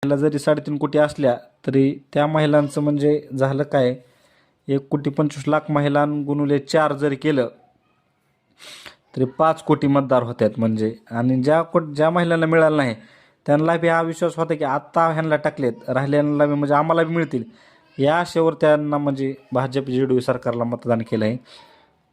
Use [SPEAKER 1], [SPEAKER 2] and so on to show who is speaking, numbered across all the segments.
[SPEAKER 1] महिला जरी 3.5 कोटी असल्या तरी त्या महिलांचं म्हणजे झालं काय, 1,25,00,000 महिलां गुणुले 4 जरी केलं तरी 5 कोटी मतदार होतात म्हणजे. आणि ज्या महिलांना मिळालं नाही त्यांना बी हा विश्वास होता की आत्ता ह्यांना टाकलेत, राहिल्यांना बी म्हणजे आम्हाला बी मिळतील, या आशेवर त्यांना म्हणजे भाजप JDU सरकारला मतदान केलं आहे.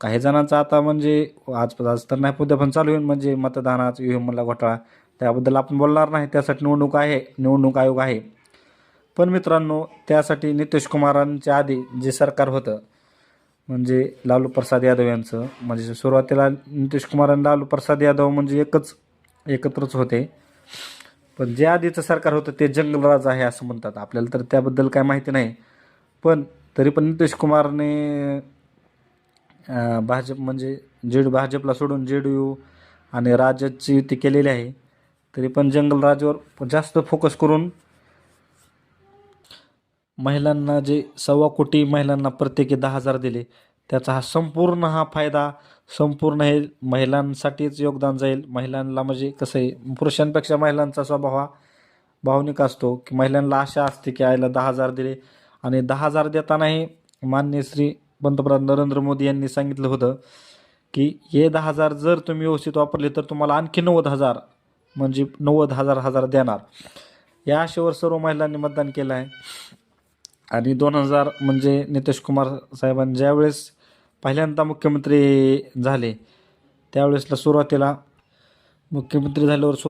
[SPEAKER 1] काही जणांचं आता म्हणजे आज तर नाही, उद्या पण चालू होईल म्हणजे मतदानाचा ईव्हीएमला घोटाळा. त्याबद्दल आपण बोलणार नाही, त्यासाठी निवडणूक आयोग आहे. पण मित्रांनो, त्यासाठी नितीश कुमारांच्या आधी जे सरकार होतं म्हणजे लालू प्रसाद यादव यांचं, म्हणजे सुरुवातीला नितीश कुमार आणि लालू प्रसाद यादव म्हणजे एकत्रच होते. पण जे आधीचं सरकार होतं ते जंगलराज आहे असं म्हणतात. आपल्याला तर त्याबद्दल काय माहिती नाही, पण तरी पण नितीश कुमारने भाजप म्हणजे भाजपला सोडून JDU आणि राज्याची युती केलेली आहे. तरी पण जंगलराजवर जास्त फोकस करून महिलांना जे 1.25 कोटी महिलांना प्रत्येकी 10,000 दिले, त्याचा हा फायदा संपूर्ण हे महिलांसाठीच योगदान जाईल. महिलांना म्हणजे कसं आहे, पुरुषांपेक्षा महिलांचा स्वभाव हा भावनिक असतो, की महिलांना आशा असते की आईला 10,000 दिले. आणि 10,000 देतानाही माननीय श्री पंतप्रधान नरेंद्र मोदी यांनी सांगितलं होतं की हे 10,000 जर तुम्ही व्यवस्थित वापरले तर तुम्हाला आणखी 90,000 म्हणजे 90,000 देणार. या आशेवर सर्व महिलांनी मतदान केलं आहे. आणि 2000 म्हणजे नितीश कुमार साहेबांनी ज्यावेळेस पहिल्यांदा मुख्यमंत्री झाले त्यावेळेसला सुरुवातीला मुख्यमंत्री झाल्यावर